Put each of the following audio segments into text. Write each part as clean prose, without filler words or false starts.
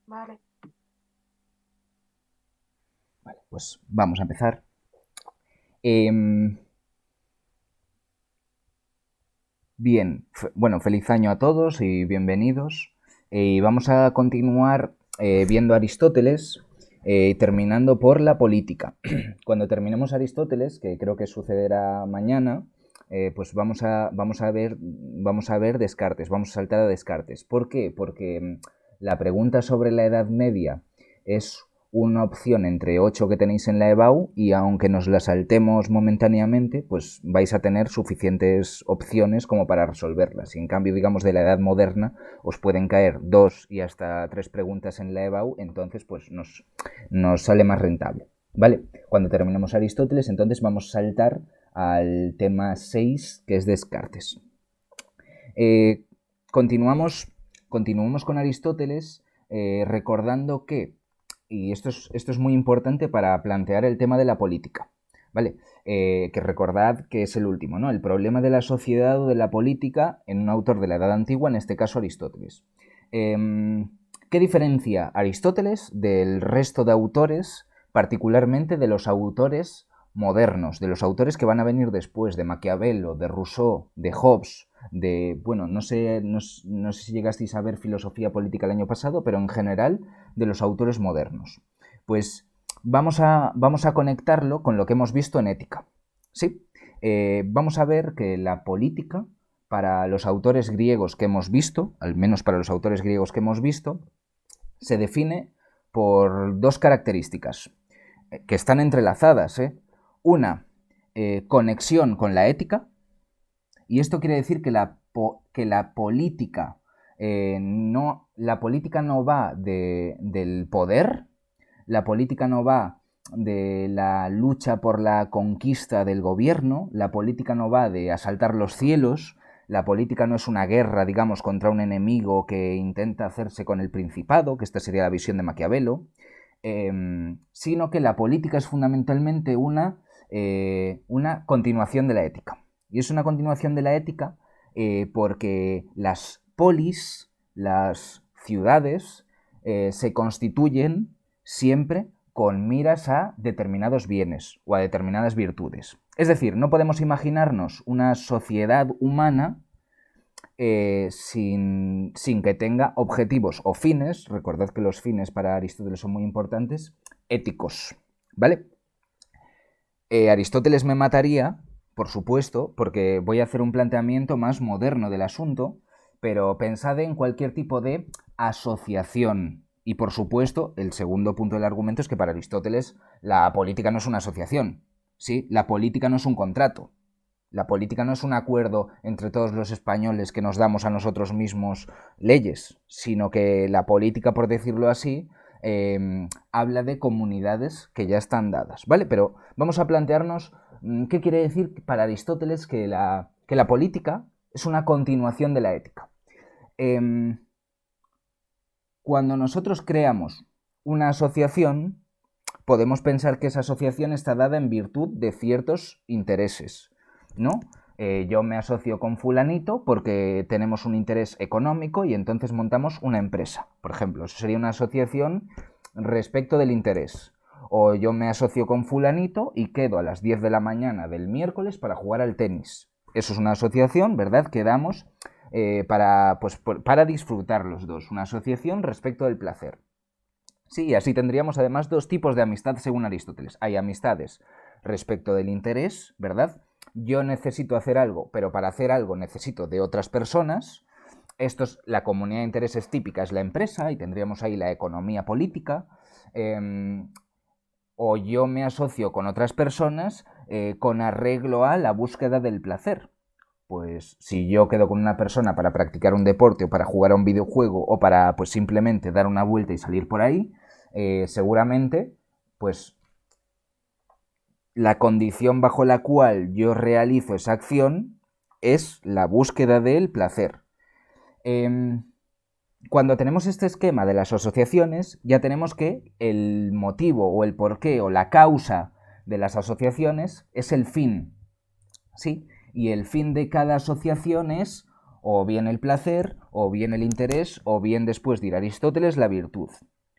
Vale. Vale, pues vamos a empezar. Em, Bien, bueno, feliz año a todos y bienvenidos. Y vamos a continuar viendo Aristóteles, terminando por la política. Cuando terminemos Aristóteles, que creo que sucederá mañana, pues vamos a ver Descartes, vamos a saltar a Descartes. ¿Por qué? Porque la pregunta sobre la Edad Media es una opción entre 8 que tenéis en la EBAU y aunque nos la saltemos momentáneamente, pues vais a tener suficientes opciones como para resolverlas. Y en cambio, digamos, de la edad moderna os pueden caer 2 y hasta 3 preguntas en la EBAU, entonces pues nos sale más rentable. ¿Vale? Cuando terminemos Aristóteles, entonces vamos a saltar al tema 6 que es Descartes. Eh, continuamos, continuamos con Aristóteles recordando que y esto es muy importante para plantear el tema de la política, ¿vale? Que recordad que es el último, ¿no? El problema de la sociedad o de la política en un autor de la Edad Antigua, en este caso Aristóteles. ¿Qué diferencia Aristóteles del resto de autores, particularmente de los autores modernos, de los autores que van a venir después, de Maquiavelo, de Rousseau, de Hobbes, de, bueno, no sé si llegasteis a ver filosofía política el año pasado, pero en general de los autores modernos? Pues vamos a conectarlo con lo que hemos visto en ética. ¿Sí? Vamos a ver que la política, para los autores griegos que hemos visto, al menos para los autores griegos que hemos visto, se define por dos características que están entrelazadas. Una, conexión con la ética, y esto quiere decir que que la política la política no va del poder, la política no va de la lucha por la conquista del gobierno, la política no va de asaltar los cielos, la política no es una guerra, digamos, contra un enemigo que intenta hacerse con el principado, que esta sería la visión de Maquiavelo, sino que la política es fundamentalmente una continuación de la ética. Y es una continuación de la ética porque las polis, las ciudades, se constituyen siempre con miras a determinados bienes o a determinadas virtudes. Es decir, no podemos imaginarnos una sociedad humana sin que tenga objetivos o fines, recordad que los fines para Aristóteles son muy importantes, éticos. ¿Vale? Aristóteles me mataría, por supuesto, porque voy a hacer un planteamiento más moderno del asunto, pero pensad en cualquier tipo de asociación. Y por supuesto, el segundo punto del argumento es que para Aristóteles la política no es una asociación. ¿Sí? La política no es un contrato. La política no es un acuerdo entre todos los españoles que nos damos a nosotros mismos leyes, sino que la política, por decirlo así, habla de comunidades que ya están dadas, ¿vale? Pero vamos a plantearnos qué quiere decir para Aristóteles que la política es una continuación de la ética. Eh, Cuando nosotros creamos una asociación, podemos pensar que esa asociación está dada en virtud de ciertos intereses, ¿no? Yo me asocio con fulanito porque tenemos un interés económico y entonces montamos una empresa, por ejemplo. Eso sería una asociación respecto del interés. O yo me asocio con fulanito y quedo a las 10 de la mañana del miércoles para jugar al tenis. Eso es una asociación, ¿verdad? Que damos para disfrutar los dos. Una asociación respecto del placer. Sí, y así tendríamos además dos tipos de amistad según Aristóteles. Hay amistades respecto del interés, ¿verdad? Yo necesito hacer algo, pero para hacer algo necesito de otras personas. La comunidad de intereses típica es la empresa y tendríamos ahí la economía política. Eh, o yo me asocio con otras personas con arreglo a la búsqueda del placer. Pues si yo quedo con una persona para practicar un deporte o para jugar a un videojuego o para pues simplemente dar una vuelta y salir por ahí, seguramente pues la condición bajo la cual yo realizo esa acción es la búsqueda del placer. Em, Cuando tenemos este esquema de las asociaciones, ya tenemos que el motivo o el porqué o la causa de las asociaciones es el fin, ¿sí? Y el fin de cada asociación es o bien el placer, o bien el interés, o bien, después dirá Aristóteles, la virtud.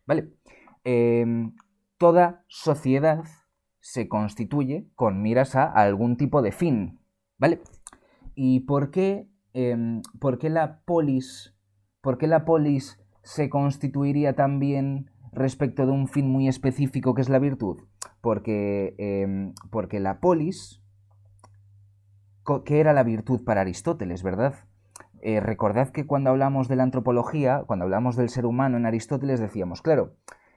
¿vale? Toda sociedad se constituye con miras a algún tipo de fin, ¿vale? ¿Y por qué por qué la polis se constituiría también respecto de un fin muy específico que es la virtud? Porque la polis, ¿qué era la virtud para Aristóteles, verdad? Recordad que cuando hablamos de la antropología, cuando hablamos del ser humano en Aristóteles decíamos, claro,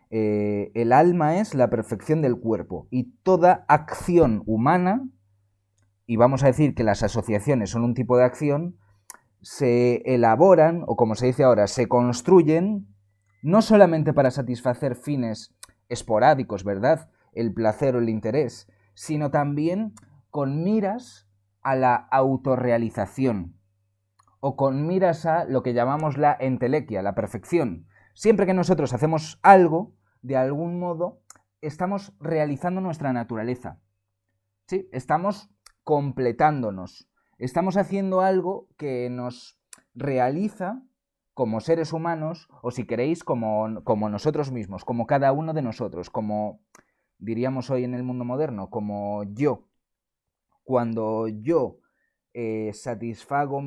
el alma es la perfección del cuerpo y toda acción humana, y vamos a decir que las asociaciones son un tipo de acción, se elaboran, o como se dice ahora, se construyen, no solamente para satisfacer fines esporádicos, ¿verdad? El placer o el interés, sino también con miras a la autorrealización o con miras a lo que llamamos la entelequia, la perfección. Siempre que nosotros hacemos algo, de algún modo, estamos realizando nuestra naturaleza. ¿Sí? Estamos completándonos. Estamos haciendo algo que nos realiza como seres humanos, o si queréis, como nosotros mismos, como cada uno de nosotros, como diríamos hoy en el mundo moderno, como yo. Cuando yo satisfago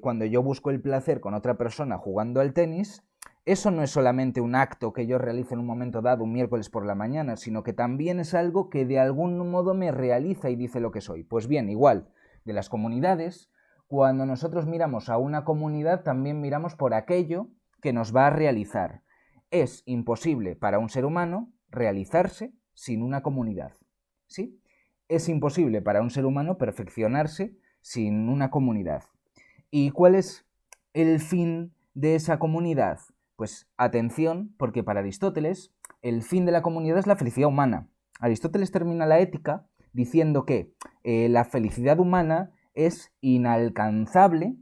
cuando yo busco el placer con otra persona jugando al tenis, eso no es solamente un acto que yo realice en un momento dado, un miércoles por la mañana, sino que también es algo que de algún modo me realiza y dice lo que soy. Pues bien, igual, de las comunidades, cuando nosotros miramos a una comunidad, también miramos por aquello que nos va a realizar. Es imposible para un ser humano realizarse sin una comunidad. ¿Sí? Es imposible para un ser humano perfeccionarse sin una comunidad. ¿Y cuál es el fin de esa comunidad? Pues atención, porque para Aristóteles el fin de la comunidad es la felicidad humana. Aristóteles termina la ética diciendo que la felicidad humana es inalcanzable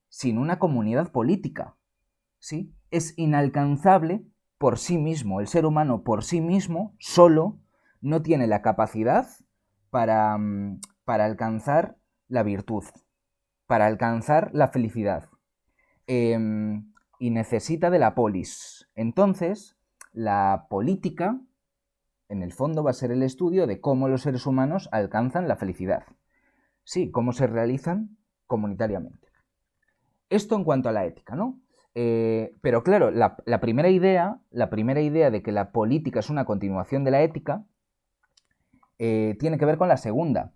sin una comunidad política. ¿Sí? Es inalcanzable por sí mismo. El ser humano por sí mismo, solo, no tiene la capacidad para, para alcanzar la virtud, para alcanzar la felicidad. Y necesita de la polis. Entonces, la política, en el fondo, va a ser el estudio de cómo los seres humanos alcanzan la felicidad. Sí, cómo se realizan comunitariamente. Esto en cuanto a la ética, ¿no? Pero claro, la primera idea de que la política es una continuación de la ética tiene que ver con la segunda.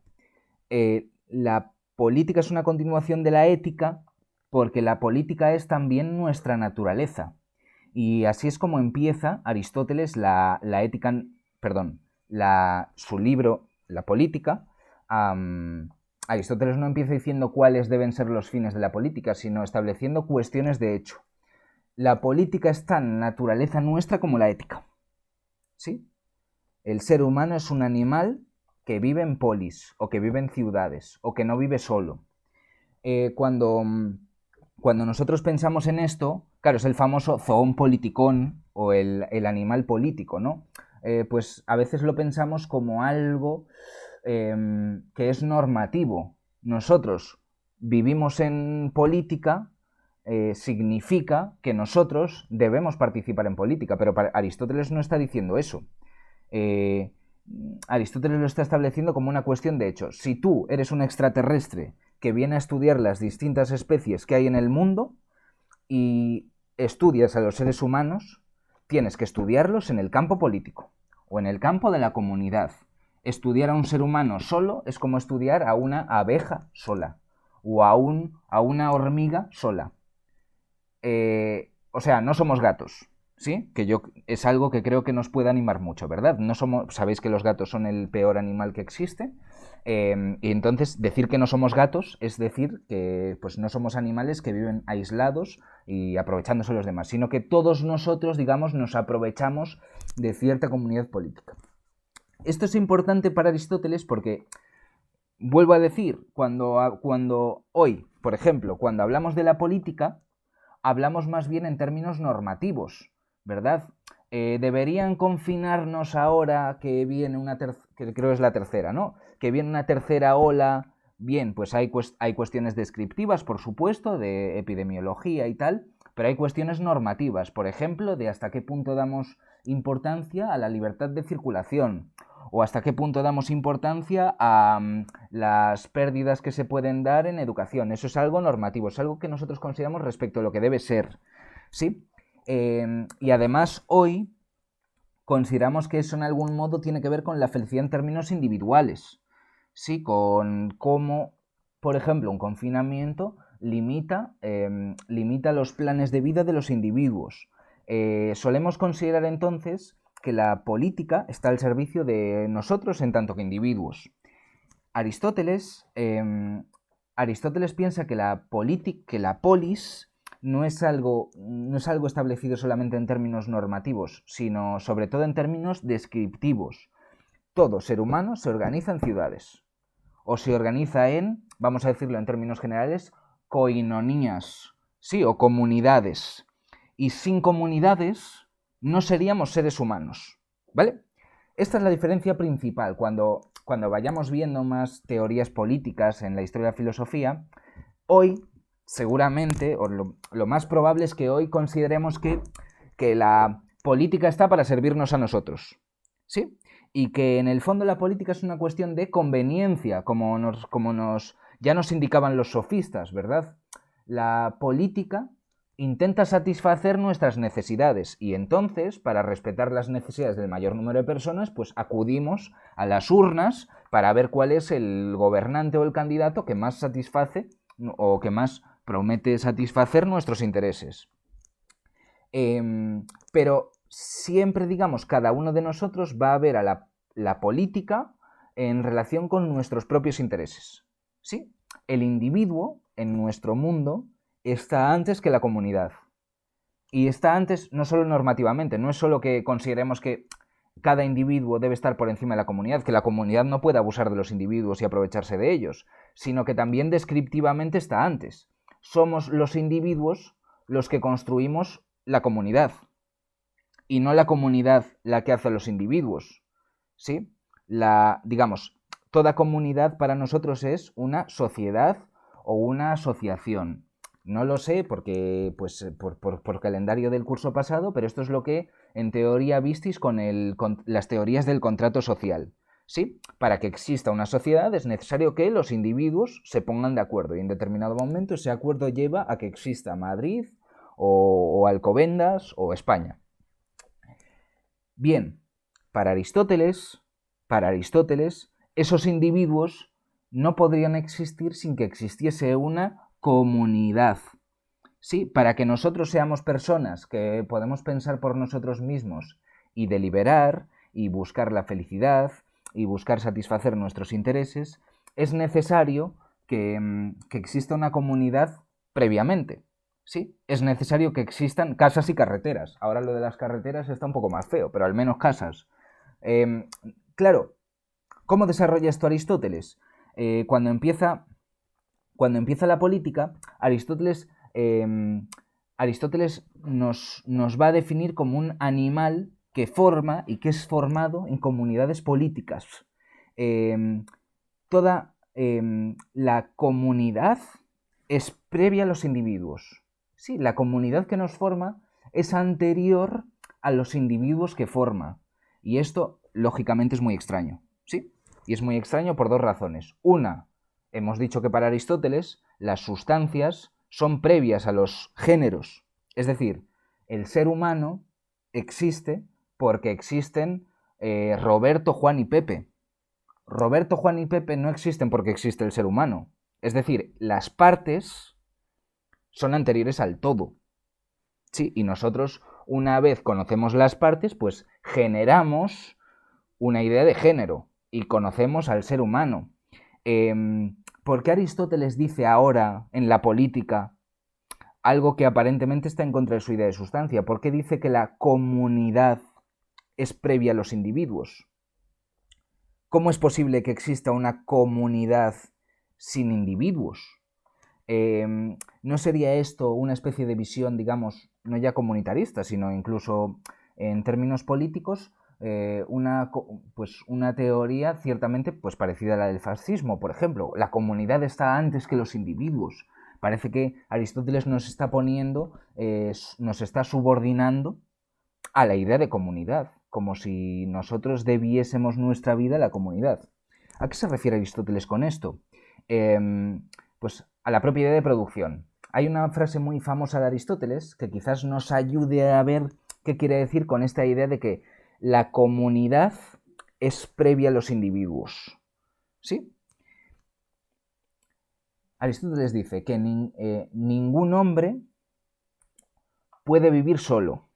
La política es una continuación de la ética porque la política es también nuestra naturaleza. Y así es como empieza Aristóteles la ética, perdón, su libro, La Política. Aristóteles no empieza diciendo cuáles deben ser los fines de la política, sino estableciendo cuestiones de hecho. La política es tan naturaleza nuestra como la ética. ¿Sí? El ser humano es un animal que vive en polis, o que vive en ciudades, o que no vive solo. Cuando nosotros pensamos en esto, claro, es el famoso zoon politikon, o el animal político, ¿no? Pues a veces lo pensamos como algo que es normativo. Nosotros vivimos en política, significa que nosotros debemos participar en política, pero Aristóteles no está diciendo eso. Aristóteles lo está estableciendo como una cuestión de hecho. Si tú eres un extraterrestre que viene a estudiar las distintas especies que hay en el mundo y estudias a los seres humanos, tienes que estudiarlos en el campo político o en el campo de la comunidad. Estudiar a un ser humano solo es como estudiar a una abeja sola o a una hormiga sola. O sea, no somos gatos, ¿sí? Que es algo que creo que nos puede animar mucho, ¿verdad? Sabéis que los gatos son el peor animal que existe, y entonces decir que no somos gatos es decir que pues, no somos animales que viven aislados y aprovechándose de los demás, sino que todos nosotros, digamos, nos aprovechamos de cierta comunidad política. Esto es importante para Aristóteles porque, vuelvo a decir, cuando hoy, por ejemplo, cuando hablamos de la política, hablamos más bien en términos normativos, ¿verdad? Deberían confinarnos ahora que viene que creo es la tercera, ¿no? Que viene una tercera ola. Bien, pues hay cuestiones descriptivas, por supuesto, de epidemiología y tal, pero hay cuestiones normativas, por ejemplo, de hasta qué punto damos importancia a la libertad de circulación o hasta qué punto damos importancia a las pérdidas que se pueden dar en educación. Eso es algo normativo, es algo que nosotros consideramos respecto a lo que debe ser, ¿sí? Y además hoy consideramos que eso en algún modo tiene que ver con la felicidad en términos individuales, ¿sí? Con cómo, por ejemplo, un confinamiento limita los planes de vida de los individuos. Solemos considerar entonces que la política está al servicio de nosotros en tanto que individuos. Aristóteles, Aristóteles piensa que la polis no es algo establecido solamente en términos normativos, sino sobre todo en términos descriptivos. Todo ser humano se organiza en ciudades, o se organiza en, vamos a decirlo en términos generales, coinonías, sí, o comunidades. Y sin comunidades no seríamos seres humanos, ¿vale? Esta es la diferencia principal. Cuando vayamos viendo más teorías políticas en la historia de la filosofía, hoy seguramente, o lo más probable es que hoy consideremos que la política está para servirnos a nosotros, ¿sí? Y que en el fondo la política es una cuestión de conveniencia, como ya nos indicaban los sofistas, ¿verdad? La política intenta satisfacer nuestras necesidades y entonces, para respetar las necesidades del mayor número de personas, pues acudimos a las urnas para ver cuál es el gobernante o el candidato que más satisface o que más promete satisfacer nuestros intereses. Pero siempre, digamos, cada uno de nosotros va a ver a la política en relación con nuestros propios intereses, ¿sí? El individuo en nuestro mundo está antes que la comunidad. Y está antes no solo normativamente, no es solo que consideremos que cada individuo debe estar por encima de la comunidad, que la comunidad no puede abusar de los individuos y aprovecharse de ellos, sino que también descriptivamente está antes. Somos los individuos los que construimos la comunidad y no la comunidad la que hace a los individuos, ¿sí? Digamos, toda comunidad para nosotros es una sociedad o una asociación. No lo sé porque, pues, por calendario del curso pasado, pero esto es lo que en teoría visteis con las teorías del contrato social. ¿Sí? Para que exista una sociedad es necesario que los individuos se pongan de acuerdo y en determinado momento ese acuerdo lleva a que exista Madrid o Alcobendas o España. Bien, para Aristóteles, esos individuos no podrían existir sin que existiese una comunidad. Sí, para que nosotros seamos personas que podemos pensar por nosotros mismos y deliberar y buscar la felicidad y buscar satisfacer nuestros intereses, es necesario que exista una comunidad previamente. Sí, es necesario que existan casas y carreteras. Ahora lo de las carreteras está un poco más feo, pero al menos casas. Claro, ¿cómo desarrolla esto Aristóteles? Cuando empieza la política, Aristóteles nos va a definir como un animal que forma y que es formado en comunidades políticas. Toda la comunidad es previa a los individuos. Sí, la comunidad que nos forma es anterior a los individuos que forma. Y esto, lógicamente, es muy extraño. ¿Sí? Y es muy extraño por dos razones. Una, hemos dicho que para Aristóteles las sustancias son previas a los géneros. Es decir, el ser humano existe porque existen Roberto, Juan y Pepe. Roberto, Juan y Pepe no existen porque existe el ser humano. Es decir, las partes son anteriores al todo. Sí, y nosotros, una vez conocemos las partes, pues generamos una idea de género y conocemos al ser humano. ¿Por qué Aristóteles dice ahora en la política algo que aparentemente está en contra de su idea de sustancia? ¿Por qué dice que la comunidad es previa a los individuos? ¿Cómo es posible que exista una comunidad sin individuos? ¿No sería esto una especie de visión, digamos, no ya comunitarista, sino incluso en términos políticos, una teoría ciertamente pues, parecida a la del fascismo, por ejemplo? La comunidad está antes que los individuos. Parece que Aristóteles nos está poniendo, nos está subordinando a la idea de comunidad, como si nosotros debiésemos nuestra vida a la comunidad. ¿A qué se refiere Aristóteles con esto? Pues a la propia idea de producción. Hay una frase muy famosa de Aristóteles que quizás nos ayude a ver qué quiere decir con esta idea de que la comunidad es previa a los individuos. ¿Sí? Aristóteles dice que ningún hombre puede vivir solo.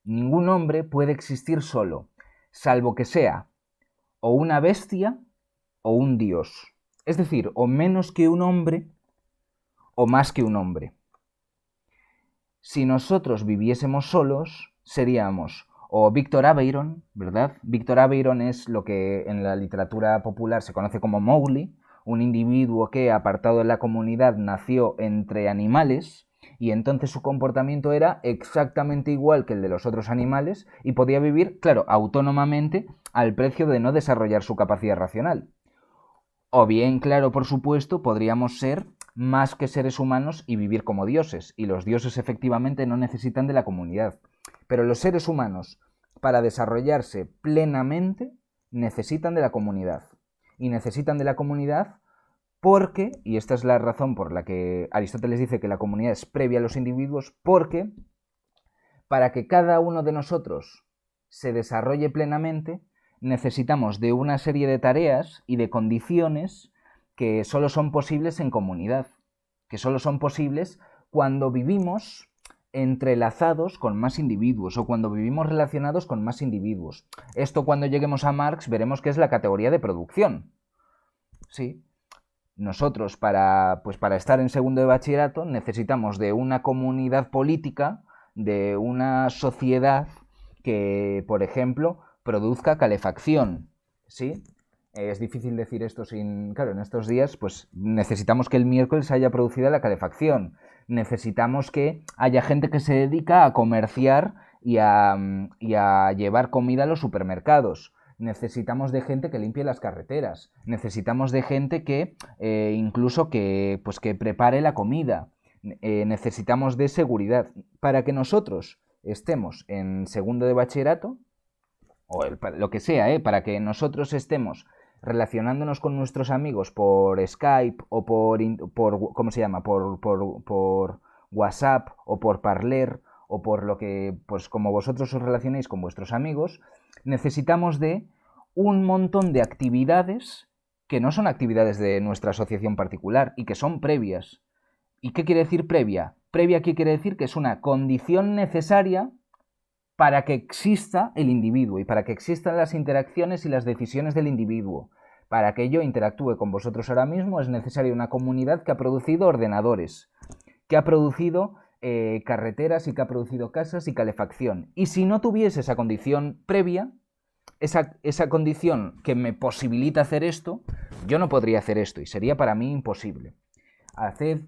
Ningún hombre puede existir solo, salvo que sea o una bestia o un dios. Es decir, o menos que un hombre o más que un hombre. Si nosotros viviésemos solos, seríamos o Víctor Aveyron, ¿verdad? Víctor Aveyron es lo que en la literatura popular se conoce como Mowgli, un individuo que, apartado de la comunidad, nació entre animales y entonces su comportamiento era exactamente igual que el de los otros animales y podía vivir, claro, autónomamente al precio de no desarrollar su capacidad racional. O bien, claro, por supuesto, podríamos ser más que seres humanos y vivir como dioses, y los dioses efectivamente no necesitan de la comunidad. Pero los seres humanos, para desarrollarse plenamente, necesitan de la comunidad. Y necesitan de la comunidad porque, y esta es la razón por la que Aristóteles dice que la comunidad es previa a los individuos, porque para que cada uno de nosotros se desarrolle plenamente, necesitamos de una serie de tareas y de condiciones que solo son posibles en comunidad, que solo son posibles cuando vivimos entrelazados con más individuos o cuando vivimos relacionados con más individuos. Esto, cuando lleguemos a Marx, veremos que es la categoría de producción. Sí. Nosotros, para estar en segundo de bachillerato, necesitamos de una comunidad política, de una sociedad que, por ejemplo, produzca calefacción, ¿sí? Es difícil decir esto sin... Claro, en estos días, pues necesitamos que el miércoles haya producido la calefacción. Necesitamos que haya gente que se dedica a comerciar y a llevar comida a los supermercados. Necesitamos de gente que limpie las carreteras. Necesitamos de gente que incluso que prepare la comida. Necesitamos de seguridad. Para que nosotros estemos en segundo de bachillerato, o lo que sea, para que nosotros estemos relacionándonos con nuestros amigos por Skype o por ¿cómo se llama? Por WhatsApp o por Parler o por lo que, pues como vosotros os relacionéis con vuestros amigos, necesitamos de un montón de actividades que no son actividades de nuestra asociación particular y que son previas. ¿Y qué quiere decir previa? Previa, ¿qué quiere decir? Que es una condición necesaria para que exista el individuo y para que existan las interacciones y las decisiones del individuo. Para que yo interactúe con vosotros ahora mismo es necesaria una comunidad que ha producido ordenadores, que ha producido carreteras y que ha producido casas y calefacción. Y si no tuviese esa condición previa, esa condición que me posibilita hacer esto, yo no podría hacer esto y sería para mí imposible. Haced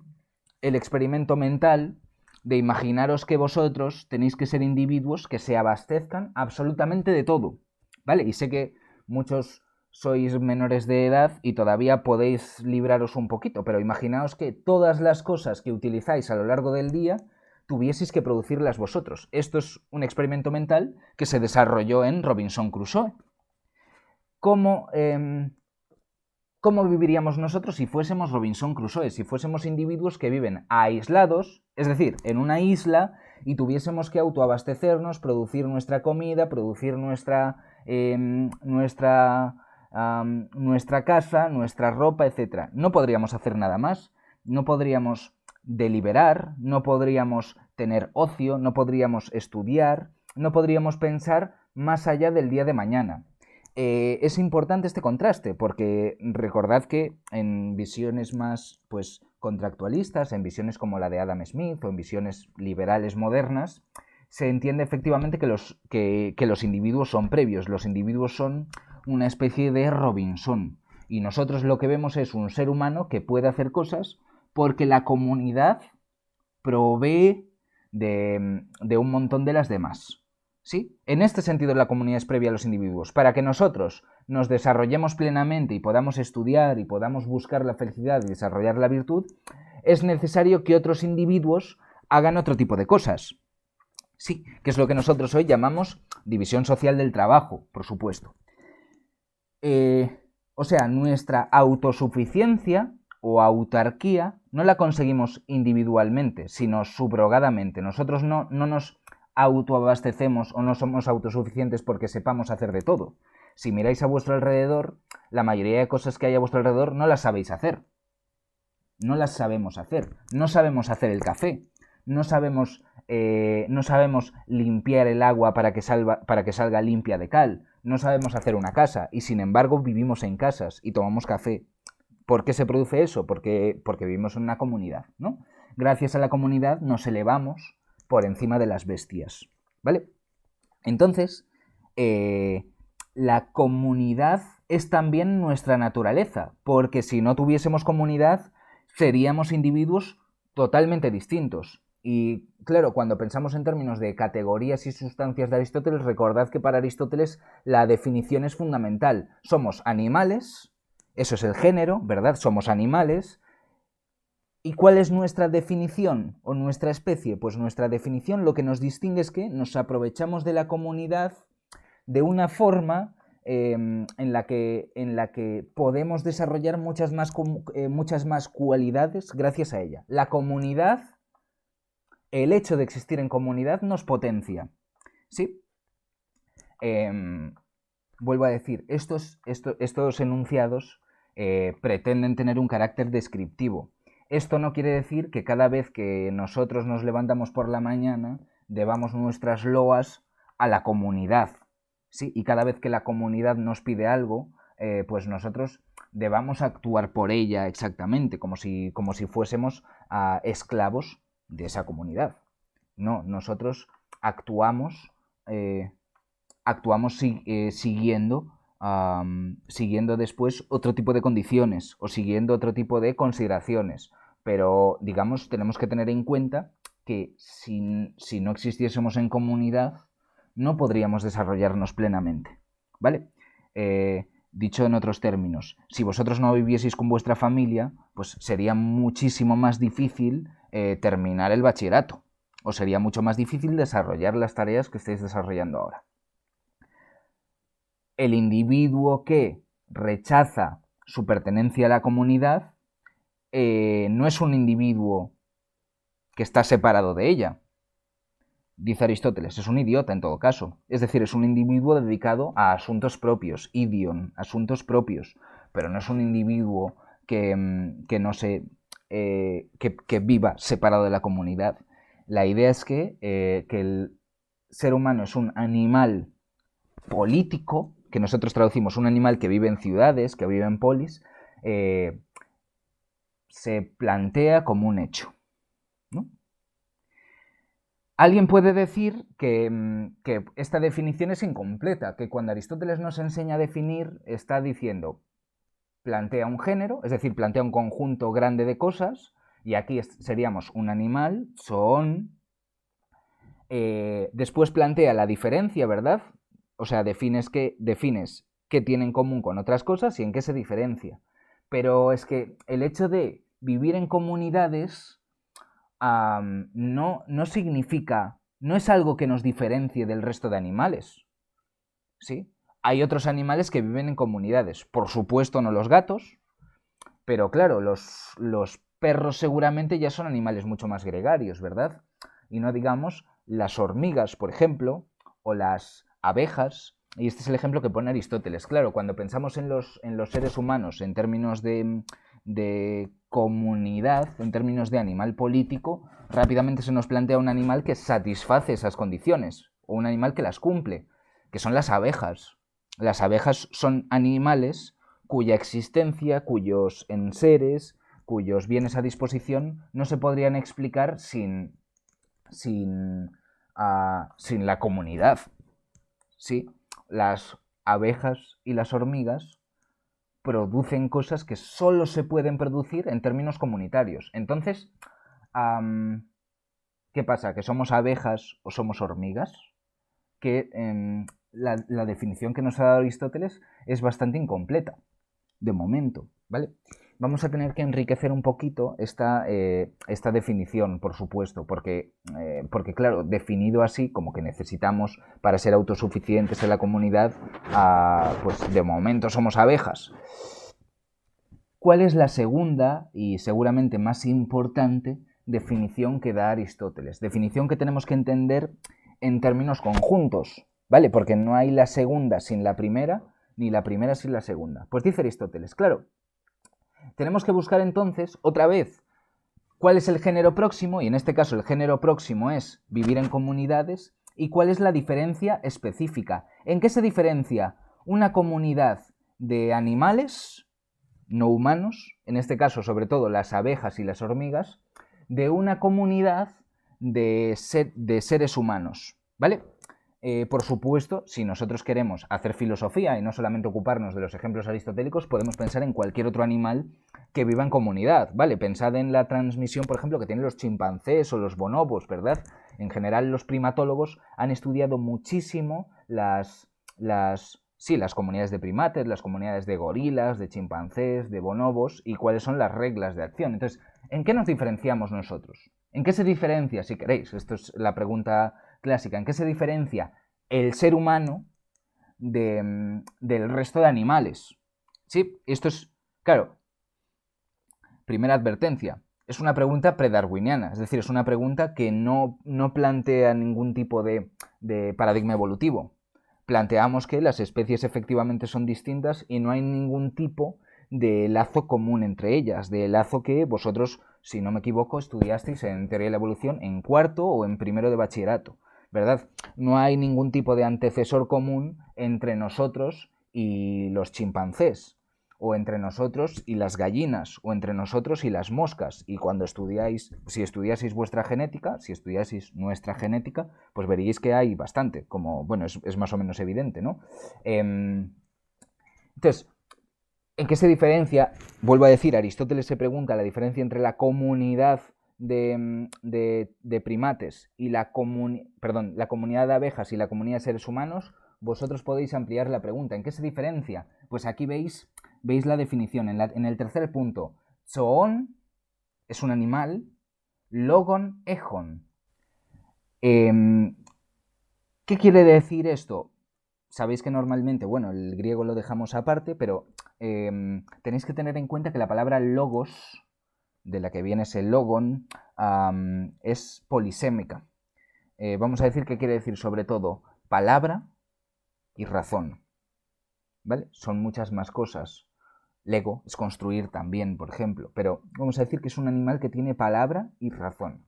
el experimento mental de imaginaros que vosotros tenéis que ser individuos que se abastezcan absolutamente de todo, ¿vale? Y sé que muchos sois menores de edad y todavía podéis libraros un poquito, pero imaginaos que todas las cosas que utilizáis a lo largo del día tuvieseis que producirlas vosotros. Esto es un experimento mental que se desarrolló en Robinson Crusoe. ¿Cómo viviríamos nosotros si fuésemos Robinson Crusoe? Si fuésemos individuos que viven aislados, es decir, en una isla, y tuviésemos que autoabastecernos, producir nuestra comida, producir nuestra casa, nuestra ropa, etc. No podríamos hacer nada más, no podríamos deliberar, no podríamos tener ocio, no podríamos estudiar, no podríamos pensar más allá del día de mañana. Es importante este contraste porque recordad que en visiones más contractualistas, en visiones como la de Adam Smith o en visiones liberales modernas, se entiende efectivamente que los individuos son previos, los individuos son una especie de Robinson y nosotros lo que vemos es un ser humano que puede hacer cosas porque la comunidad provee de un montón de las demás. ¿Sí? En este sentido la comunidad es previa a los individuos. Para que nosotros nos desarrollemos plenamente y podamos estudiar y podamos buscar la felicidad y desarrollar la virtud, es necesario que otros individuos hagan otro tipo de cosas. Sí, que es lo que nosotros hoy llamamos división social del trabajo, por supuesto. O sea, nuestra autosuficiencia o autarquía no la conseguimos individualmente, sino subrogadamente. Nosotros no nos autoabastecemos o no somos autosuficientes porque sepamos hacer de todo. Si miráis a vuestro alrededor, la mayoría de cosas que hay a vuestro alrededor no las sabéis hacer. No las sabemos hacer. No sabemos hacer el café. No sabemos limpiar el agua para que salga limpia de cal. No sabemos hacer una casa y sin embargo vivimos en casas y tomamos café. ¿Por qué se produce eso? Porque vivimos en una comunidad, ¿no? Gracias a la comunidad nos elevamos por encima de las bestias, ¿vale? Entonces, la comunidad es también nuestra naturaleza, porque si no tuviésemos comunidad, seríamos individuos totalmente distintos. Y claro, cuando pensamos en términos de categorías y sustancias de Aristóteles, recordad que para Aristóteles la definición es fundamental. Somos animales, eso es el género, ¿verdad? Somos animales. ¿Y cuál es nuestra definición o nuestra especie? Pues nuestra definición lo que nos distingue es que nos aprovechamos de la comunidad de una forma en la que podemos desarrollar muchas más cualidades gracias a ella. La comunidad, el hecho de existir en comunidad nos potencia. ¿Sí? Vuelvo a decir, estos enunciados pretenden tener un carácter descriptivo. Esto no quiere decir que cada vez que nosotros nos levantamos por la mañana debamos nuestras loas a la comunidad, ¿sí? Y cada vez que la comunidad nos pide algo, pues nosotros debamos actuar por ella exactamente, como si fuésemos esclavos de esa comunidad. No, nosotros actuamos siguiendo después otro tipo de condiciones o siguiendo otro tipo de consideraciones. Pero, digamos, tenemos que tener en cuenta que si no existiésemos en comunidad, no podríamos desarrollarnos plenamente, ¿vale? Dicho en otros términos, si vosotros no vivieseis con vuestra familia, pues sería muchísimo más difícil terminar el bachillerato, o sería mucho más difícil desarrollar las tareas que estáis desarrollando ahora. El individuo que rechaza su pertenencia a la comunidad no es un individuo que está separado de ella. Dice Aristóteles, es un idiota en todo caso. Es decir, es un individuo dedicado a asuntos propios, idion, asuntos propios, pero no es un individuo que viva separado de la comunidad. La idea es que el ser humano es un animal político, que nosotros traducimos un animal que vive en ciudades, que vive en polis, se plantea como un hecho, ¿no? Alguien puede decir que esta definición es incompleta, que cuando Aristóteles nos enseña a definir, está diciendo, plantea un género, es decir, plantea un conjunto grande de cosas, y aquí seríamos un animal, después plantea la diferencia, ¿verdad? O sea, defines qué tiene en común con otras cosas y en qué se diferencia. Pero es que el hecho de vivir en comunidades no significa, no es algo que nos diferencie del resto de animales, ¿sí? Hay otros animales que viven en comunidades, por supuesto no los gatos, pero claro, los perros seguramente ya son animales mucho más gregarios, ¿verdad? Y no digamos las hormigas, por ejemplo, o las abejas. Y este es el ejemplo que pone Aristóteles. Claro, cuando pensamos en los seres humanos en términos de comunidad, en términos de animal político, rápidamente se nos plantea un animal que satisface esas condiciones, o un animal que las cumple, que son las abejas. Las abejas son animales cuya existencia, cuyos enseres, cuyos bienes a disposición no se podrían explicar sin la comunidad. ¿Sí? Las abejas y las hormigas producen cosas que solo se pueden producir en términos comunitarios. Entonces, ¿qué pasa? ¿Que somos abejas o somos hormigas? Que la definición que nos ha dado Aristóteles es bastante incompleta, de momento, ¿vale? Vamos a tener que enriquecer un poquito esta definición, por supuesto, porque, claro, definido así, como que necesitamos para ser autosuficientes en la comunidad, pues de momento somos abejas. ¿Cuál es la segunda y seguramente más importante definición que da Aristóteles? Definición que tenemos que entender en términos conjuntos, ¿vale? Porque no hay la segunda sin la primera, ni la primera sin la segunda. Pues dice Aristóteles, claro, tenemos que buscar entonces, otra vez, cuál es el género próximo, y en este caso el género próximo es vivir en comunidades, y cuál es la diferencia específica. ¿En qué se diferencia una comunidad de animales no humanos, en este caso sobre todo las abejas y las hormigas, de una comunidad de seres humanos? ¿Vale? Por supuesto, si nosotros queremos hacer filosofía y no solamente ocuparnos de los ejemplos aristotélicos, podemos pensar en cualquier otro animal que viva en comunidad, ¿vale? Pensad en la transmisión, por ejemplo, que tienen los chimpancés o los bonobos, ¿verdad? En general, los primatólogos han estudiado muchísimo las comunidades de primates, las comunidades de gorilas, de chimpancés, de bonobos y cuáles son las reglas de acción. Entonces, ¿en qué nos diferenciamos nosotros? ¿En qué se diferencia, si queréis? Esto es la pregunta clásica. ¿En qué se diferencia el ser humano del resto de animales? Sí, esto es, claro, primera advertencia. Es una pregunta predarwiniana, es decir, es una pregunta que no plantea ningún tipo de paradigma evolutivo. Planteamos que las especies efectivamente son distintas y no hay ningún tipo de lazo común entre ellas, de lazo que vosotros, si no me equivoco, estudiasteis en Teoría de la Evolución en cuarto o en primero de bachillerato, ¿verdad? No hay ningún tipo de antecesor común entre nosotros y los chimpancés, o entre nosotros y las gallinas, o entre nosotros y las moscas. Y cuando si estudiaseis vuestra genética, si estudiaseis nuestra genética, pues veríais que hay bastante, como, bueno, es más o menos evidente, ¿no? Entonces, ¿en qué se diferencia? Vuelvo a decir, Aristóteles se pregunta la diferencia entre la comunidad de primates y la comunidad de abejas y la comunidad de seres humanos. Vosotros podéis ampliar la pregunta. ¿En qué se diferencia? Pues aquí veis la definición. En el tercer punto, zoon es un animal, logon, ejon. ¿Qué quiere decir esto? Sabéis que normalmente, bueno, el griego lo dejamos aparte, pero tenéis que tener en cuenta que la palabra logos, de la que viene ese logon, es polisémica. Vamos a decir que quiere decir sobre todo palabra y razón, ¿vale? Son muchas más cosas. Lego es construir también, por ejemplo, pero vamos a decir que es un animal que tiene palabra y razón.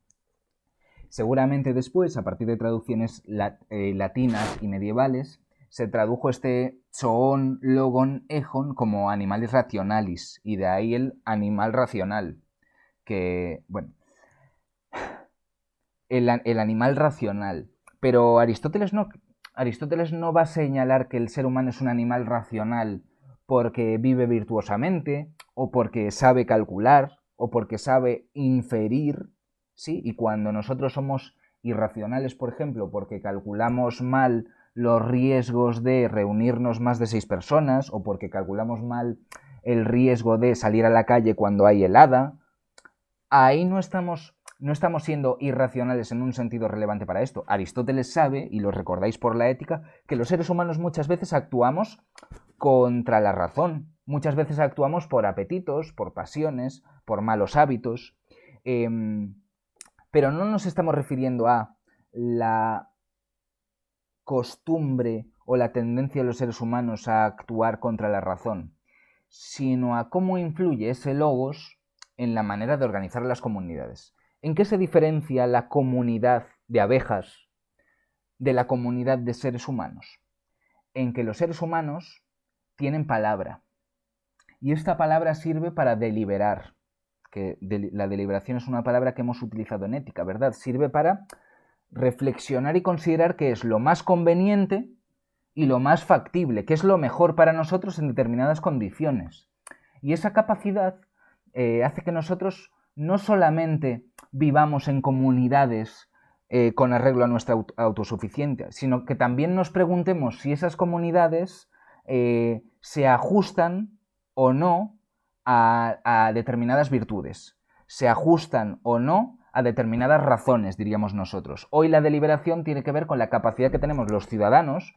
Seguramente después, a partir de traducciones latinas y medievales, se tradujo este zoon, logon, ejon como animalis rationalis, y de ahí el animal racional, que, bueno, el animal racional. Pero Aristóteles no va a señalar que el ser humano es un animal racional porque vive virtuosamente, o porque sabe calcular, o porque sabe inferir, ¿sí? Y cuando nosotros somos irracionales, por ejemplo, porque calculamos mal los riesgos de reunirnos más de 6 personas, o porque calculamos mal el riesgo de salir a la calle cuando hay helada, ahí no estamos siendo irracionales en un sentido relevante para esto. Aristóteles sabe, y lo recordáis por la ética, que los seres humanos muchas veces actuamos contra la razón. Muchas veces actuamos por apetitos, por pasiones, por malos hábitos. Pero no nos estamos refiriendo a la costumbre o la tendencia de los seres humanos a actuar contra la razón, sino a cómo influye ese logos en la manera de organizar las comunidades. ¿En qué se diferencia la comunidad de abejas de la comunidad de seres humanos? En que los seres humanos tienen palabra, y esta palabra sirve para deliberar, que la deliberación es una palabra que hemos utilizado en ética, ¿verdad? Sirve para reflexionar y considerar qué es lo más conveniente y lo más factible, qué es lo mejor para nosotros en determinadas condiciones. Y esa capacidad hace que nosotros no solamente vivamos en comunidades con arreglo a nuestra autosuficiencia, sino que también nos preguntemos si esas comunidades se ajustan o no a determinadas virtudes, se ajustan o no a determinadas razones, diríamos nosotros. Hoy la deliberación tiene que ver con la capacidad que tenemos los ciudadanos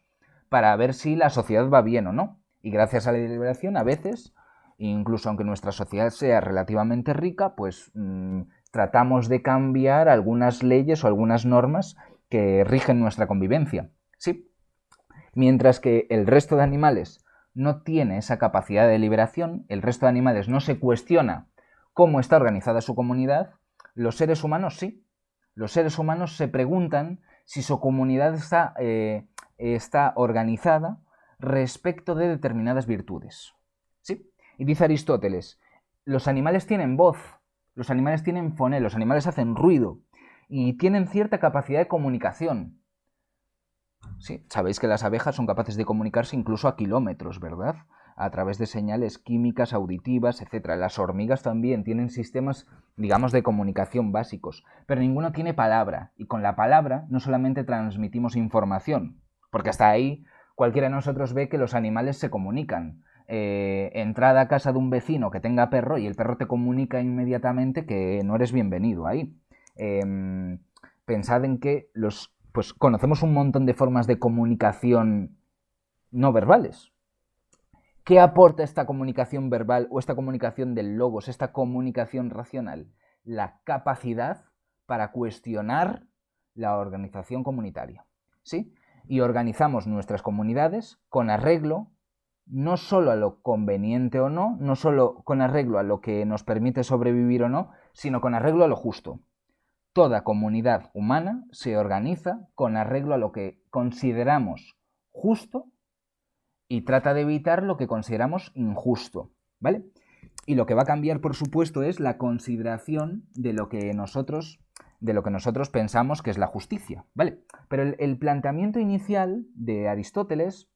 para ver si la sociedad va bien o no. Y gracias a la deliberación, a veces, incluso aunque nuestra sociedad sea relativamente rica, pues tratamos de cambiar algunas leyes o algunas normas que rigen nuestra convivencia. Sí. Mientras que el resto de animales no tiene esa capacidad de deliberación, el resto de animales no se cuestiona cómo está organizada su comunidad, los seres humanos sí. Los seres humanos se preguntan si su comunidad está organizada respecto de determinadas virtudes. ¿Sí? Y dice Aristóteles, los animales tienen voz, los animales tienen foné, los animales hacen ruido y tienen cierta capacidad de comunicación. Sí, sabéis que las abejas son capaces de comunicarse incluso a kilómetros, ¿verdad? A través de señales químicas, auditivas, etc. Las hormigas también tienen sistemas, digamos, de comunicación básicos, pero ninguno tiene palabra. Y con la palabra no solamente transmitimos información, porque hasta ahí cualquiera de nosotros ve que los animales se comunican. Entrada a casa de un vecino que tenga perro y el perro te comunica inmediatamente que no eres bienvenido ahí. Pensad en que pues conocemos un montón de formas de comunicación no verbales. ¿Qué aporta esta comunicación verbal o esta comunicación del logos, esta comunicación racional? La capacidad para cuestionar la organización comunitaria. ¿Sí? Y organizamos nuestras comunidades con arreglo no solo a lo conveniente o no, no solo con arreglo a lo que nos permite sobrevivir o no, sino con arreglo a lo justo. Toda comunidad humana se organiza con arreglo a lo que consideramos justo y trata de evitar lo que consideramos injusto, ¿vale? Y lo que va a cambiar, por supuesto, es la consideración de lo que nosotros pensamos que es la justicia, ¿vale? Pero el planteamiento inicial de Aristóteles,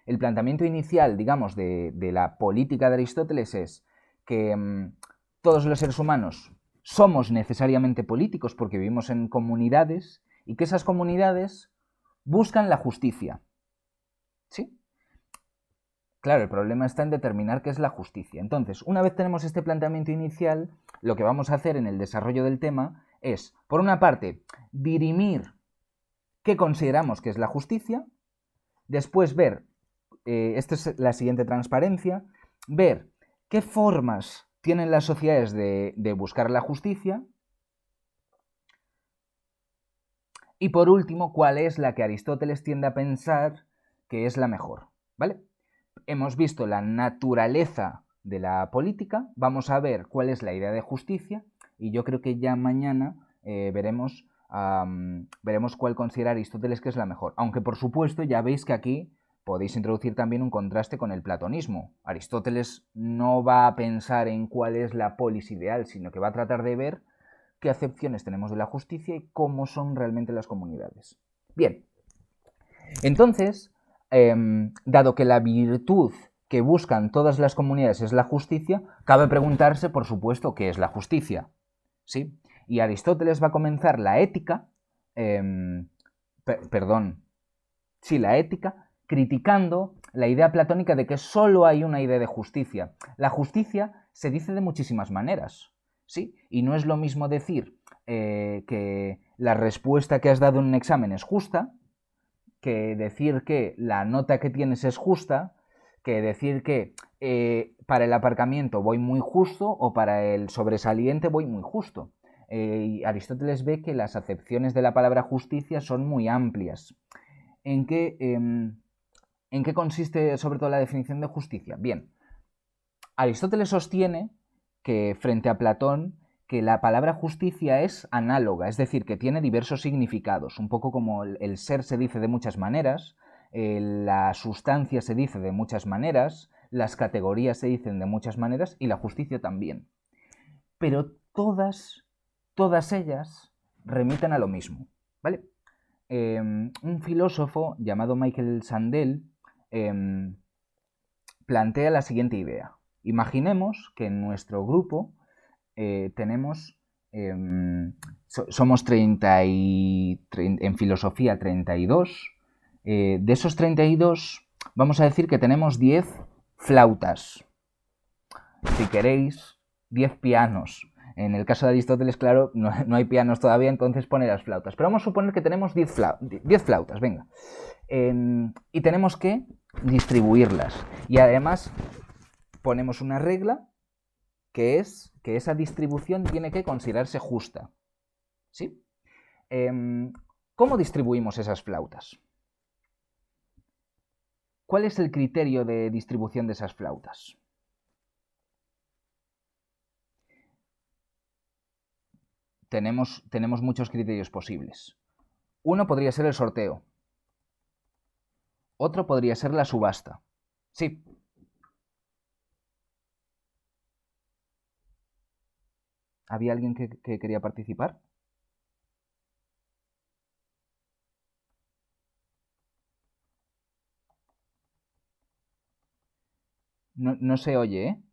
el planteamiento inicial, digamos, de la política de Aristóteles es que todos los seres humanos somos necesariamente políticos porque vivimos en comunidades y que esas comunidades buscan la justicia. ¿Sí? Claro, el problema está en determinar qué es la justicia. Entonces, una vez tenemos este planteamiento inicial, lo que vamos a hacer en el desarrollo del tema es, por una parte, dirimir qué consideramos que es la justicia, después ver, esta es la siguiente transparencia, ver qué formas tienen las sociedades de buscar la justicia y por último, cuál es la que Aristóteles tiende a pensar que es la mejor, ¿vale? Hemos visto la naturaleza de la política, vamos a ver cuál es la idea de justicia y yo creo que ya mañana veremos cuál considera Aristóteles que es la mejor. Aunque por supuesto ya veis que aquí podéis introducir también un contraste con el platonismo. Aristóteles no va a pensar en cuál es la polis ideal, sino que va a tratar de ver qué acepciones tenemos de la justicia y cómo son realmente las comunidades. Bien, entonces, dado que la virtud que buscan todas las comunidades es la justicia, cabe preguntarse, por supuesto, qué es la justicia. ¿Sí? Y Aristóteles va a comenzar la ética, la ética, criticando la idea platónica de que solo hay una idea de justicia. La justicia se dice de muchísimas maneras, ¿sí? Y no es lo mismo decir que la respuesta que has dado en un examen es justa, que decir que la nota que tienes es justa, que decir que para el aparcamiento voy muy justo o para el sobresaliente voy muy justo. Y Aristóteles ve que las acepciones de la palabra justicia son muy amplias. ¿En qué consiste sobre todo la definición de justicia? Bien, Aristóteles sostiene que frente a Platón que la palabra justicia es análoga, es decir, que tiene diversos significados, un poco como el ser se dice de muchas maneras, la sustancia se dice de muchas maneras, las categorías se dicen de muchas maneras y la justicia también. Pero todas ellas remiten a lo mismo, ¿vale? Un filósofo llamado Michael Sandel plantea la siguiente idea. Imaginemos que en nuestro grupo tenemos Somos 30 en filosofía 32. De esos 32, vamos a decir que tenemos 10 flautas. Si queréis, 10 pianos. En el caso de Aristóteles, claro, no hay pianos todavía, entonces pone las flautas. Pero vamos a suponer que tenemos 10 flautas, venga. Y tenemos que distribuirlas. Y además ponemos una regla que es que esa distribución tiene que considerarse justa. ¿Sí? ¿Cómo distribuimos esas flautas? ¿Cuál es el criterio de distribución de esas flautas? Tenemos muchos criterios posibles. Uno podría ser el sorteo. Otro podría ser la subasta. Sí. ¿Había alguien que quería participar? No se oye, ¿eh?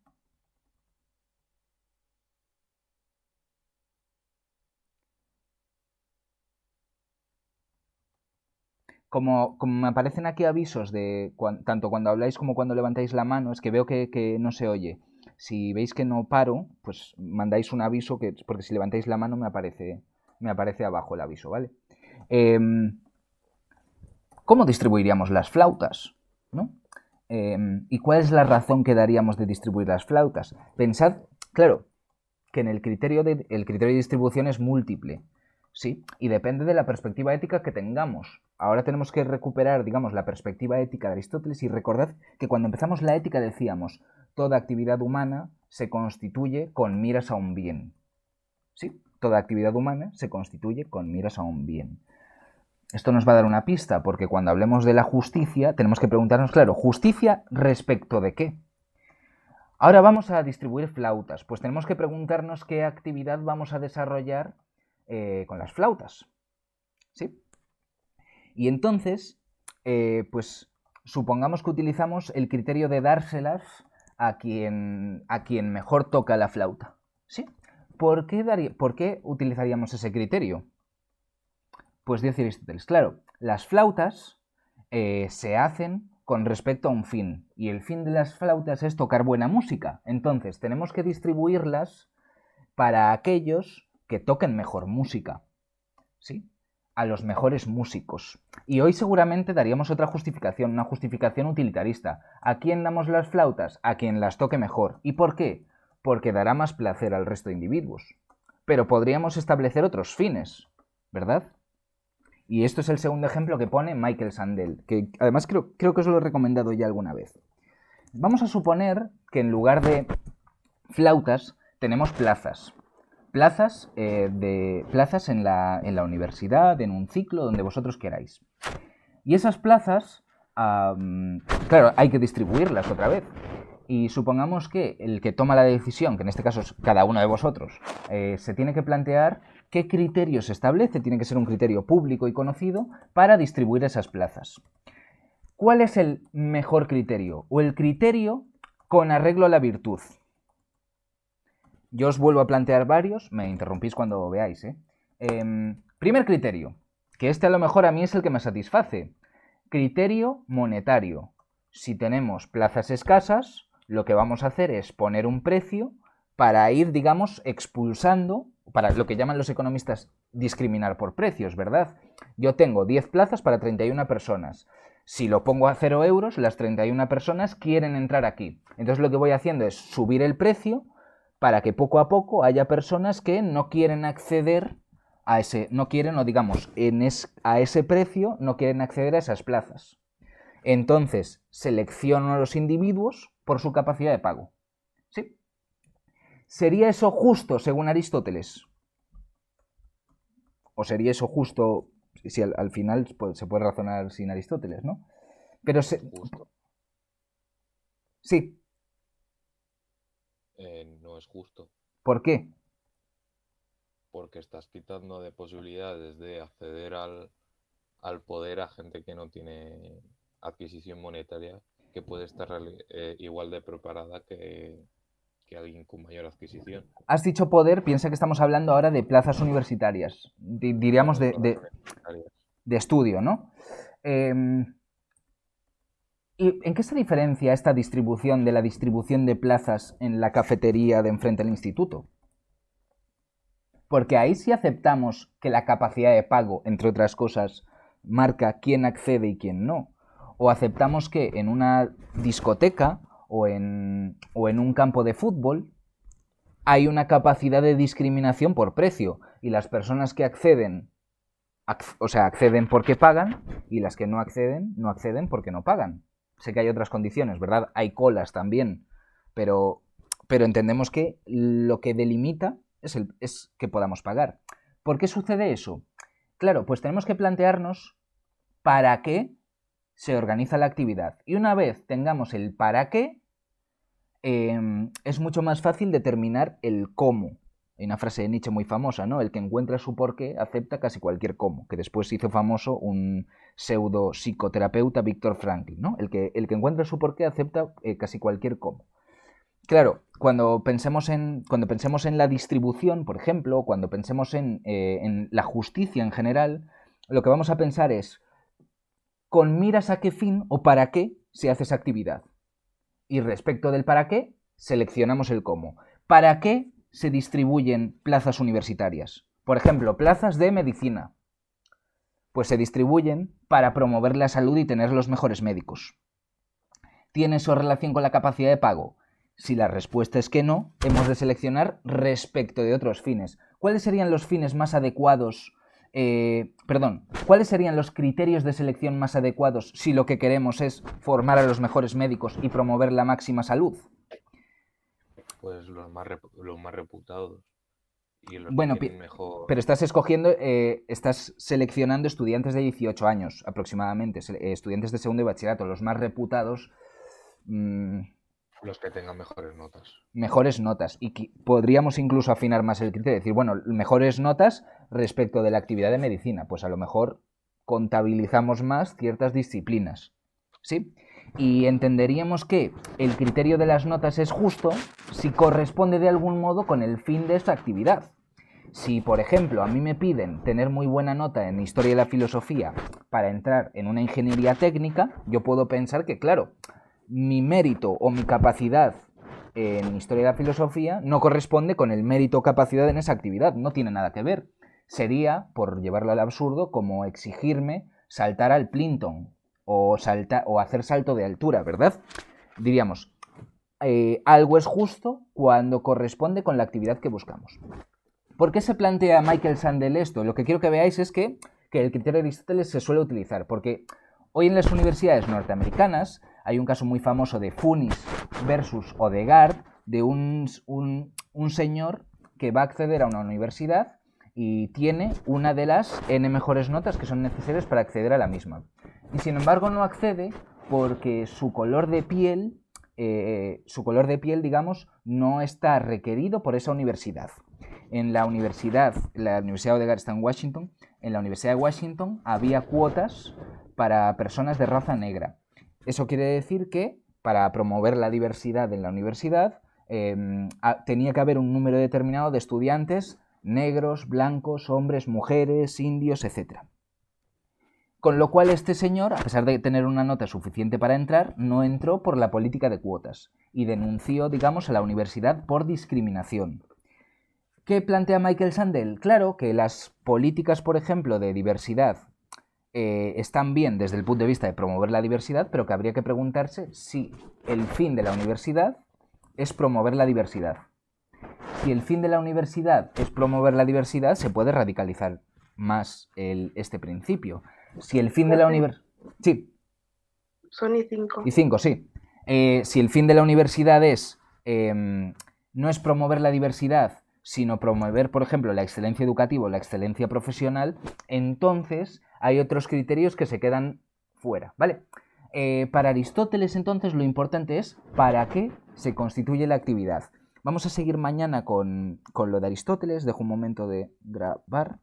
Como me aparecen aquí avisos de tanto cuando habláis como cuando levantáis la mano, es que veo que no se oye. Si veis que no paro, pues mandáis un aviso, porque si levantáis la mano me aparece abajo el aviso, ¿vale? ¿Cómo distribuiríamos las flautas? ¿No? ¿Y cuál es la razón que daríamos de distribuir las flautas? Pensad, claro, que en el criterio de distribución es múltiple, ¿sí? Y depende de la perspectiva ética que tengamos. Ahora tenemos que recuperar, digamos, la perspectiva ética de Aristóteles y recordad que cuando empezamos la ética decíamos, toda actividad humana se constituye con miras a un bien. ¿Sí? Toda actividad humana se constituye con miras a un bien. Esto nos va a dar una pista, porque cuando hablemos de la justicia, tenemos que preguntarnos, claro, ¿justicia respecto de qué? Ahora vamos a distribuir flautas. Pues tenemos que preguntarnos qué actividad vamos a desarrollar con las flautas. ¿Sí? Y entonces, pues supongamos que utilizamos el criterio de dárselas a quien mejor toca la flauta. ¿Sí? ¿Por qué utilizaríamos ese criterio? Pues dice Aristóteles, claro, las flautas se hacen con respecto a un fin, y el fin de las flautas es tocar buena música. Entonces, tenemos que distribuirlas para aquellos que toquen mejor música, ¿sí? A los mejores músicos. Y hoy seguramente daríamos otra justificación, una justificación utilitarista. ¿A quién damos las flautas? A quien las toque mejor. ¿Y por qué? Porque dará más placer al resto de individuos. Pero podríamos establecer otros fines, ¿verdad? Y esto es el segundo ejemplo que pone Michael Sandel, que además creo que os lo he recomendado ya alguna vez. Vamos a suponer que en lugar de flautas tenemos plazas. Plazas en la universidad, en un ciclo, donde vosotros queráis. Y esas plazas, claro, hay que distribuirlas otra vez. Y supongamos que el que toma la decisión, que en este caso es cada uno de vosotros, se tiene que plantear qué criterio se establece, tiene que ser un criterio público y conocido para distribuir esas plazas. ¿Cuál es el mejor criterio? O el criterio con arreglo a la virtud. Yo os vuelvo a plantear varios, me interrumpís cuando veáis. Primer criterio, que este a lo mejor a mí es el que me satisface. Criterio monetario. Si tenemos plazas escasas, lo que vamos a hacer es poner un precio para ir, digamos, expulsando, para lo que llaman los economistas discriminar por precios, ¿verdad? Yo tengo 10 plazas para 31 personas. Si lo pongo a 0 euros, las 31 personas quieren entrar aquí. Entonces lo que voy haciendo es subir el precio para que poco a poco haya personas que no quieren acceder a ese, no quieren, o digamos, a ese precio no quieren acceder a esas plazas. Entonces, selecciono a los individuos por su capacidad de pago. ¿Sí? ¿Sería eso justo según Aristóteles? ¿O sería eso justo si al final pues, se puede razonar sin Aristóteles, ¿no? Pero Justo. sí, No es justo, ¿por qué? porque estás quitando de posibilidades de acceder al poder a gente que no tiene adquisición monetaria, que puede estar igual de preparada que alguien con mayor adquisición. Has dicho poder, piensa que estamos hablando ahora de plazas universitarias, diríamos de estudio, ¿no? ¿Y en qué se diferencia esta distribución de la distribución de plazas en la cafetería de enfrente al instituto? Porque ahí sí aceptamos que la capacidad de pago, entre otras cosas, marca quién accede y quién no. O aceptamos que en una discoteca o en un campo de fútbol hay una capacidad de discriminación por precio y las personas que acceden, acceden porque pagan y las que no acceden porque no pagan. Sé que hay otras condiciones, ¿verdad? Hay colas también, pero entendemos que lo que delimita es que podamos pagar. ¿Por qué sucede eso? Claro, pues tenemos que plantearnos para qué se organiza la actividad. Y una vez tengamos el para qué, es mucho más fácil determinar el cómo. Hay una frase de Nietzsche muy famosa, ¿no? El que encuentra su porqué acepta casi cualquier cómo, que después hizo famoso un pseudo psicoterapeuta, Viktor Frankl, ¿no? El que encuentra su porqué acepta casi cualquier cómo. Claro, cuando pensemos en la distribución, por ejemplo, cuando pensemos en la justicia en general, lo que vamos a pensar es con miras a qué fin o para qué se hace esa actividad. Y respecto del para qué, seleccionamos el cómo. ¿Para qué se distribuyen plazas universitarias? Por ejemplo, plazas de medicina. Pues se distribuyen para promover la salud y tener los mejores médicos. ¿Tiene eso relación con la capacidad de pago? Si la respuesta es que no, hemos de seleccionar respecto de otros fines. ¿Cuáles serían los fines más adecuados? ¿Cuáles serían los criterios de selección más adecuados si lo que queremos es formar a los mejores médicos y promover la máxima salud? Pues los más reputados. Y los bueno, que tienen mejor... pero estás seleccionando estudiantes de 18 años aproximadamente, estudiantes de segundo y bachillerato, los más reputados. Los que tengan mejores notas. Mejores notas. Y podríamos incluso afinar más el criterio. Decir, bueno, mejores notas respecto de la actividad de medicina. Pues a lo mejor contabilizamos más ciertas disciplinas. ¿Sí? Y entenderíamos que el criterio de las notas es justo si corresponde de algún modo con el fin de esa actividad. Si, por ejemplo, a mí me piden tener muy buena nota en Historia y la Filosofía para entrar en una ingeniería técnica, yo puedo pensar que, claro, mi mérito o mi capacidad en Historia de la Filosofía no corresponde con el mérito o capacidad en esa actividad, no tiene nada que ver. Sería, por llevarlo al absurdo, como exigirme saltar al Plinton o hacer salto de altura, ¿verdad? Diríamos, algo es justo cuando corresponde con la actividad que buscamos. ¿Por qué se plantea Michael Sandel esto? Lo que quiero que veáis es que el criterio de Aristóteles se suele utilizar, porque hoy en las universidades norteamericanas hay un caso muy famoso de Funis versus Odegaard, de un señor que va a acceder a una universidad y tiene una de las N mejores notas que son necesarias para acceder a la misma. Y sin embargo no accede porque su color de piel, digamos, no está requerido por esa universidad. En la Universidad de Odegaard está en Washington, en la Universidad de Washington había cuotas para personas de raza negra. Eso quiere decir que para promover la diversidad en la universidad tenía que haber un número determinado de estudiantes negros, blancos, hombres, mujeres, indios, etc. Con lo cual este señor, a pesar de tener una nota suficiente para entrar, no entró por la política de cuotas y denunció, digamos, a la universidad por discriminación. ¿Qué plantea Michael Sandel? Claro que las políticas, por ejemplo, de diversidad están bien desde el punto de vista de promover la diversidad, pero que habría que preguntarse si el fin de la universidad es promover la diversidad. Si el fin de la universidad es promover la diversidad, se puede radicalizar más este principio. Si el fin de la universidad... Sí. Son y 5. Y 5, sí. Si el fin de la universidad no es promover la diversidad, sino promover, por ejemplo, la excelencia educativa o la excelencia profesional, entonces hay otros criterios que se quedan fuera, ¿vale? Para Aristóteles, entonces, lo importante es para qué se constituye la actividad. Vamos a seguir mañana con lo de Aristóteles. Dejo un momento de grabar.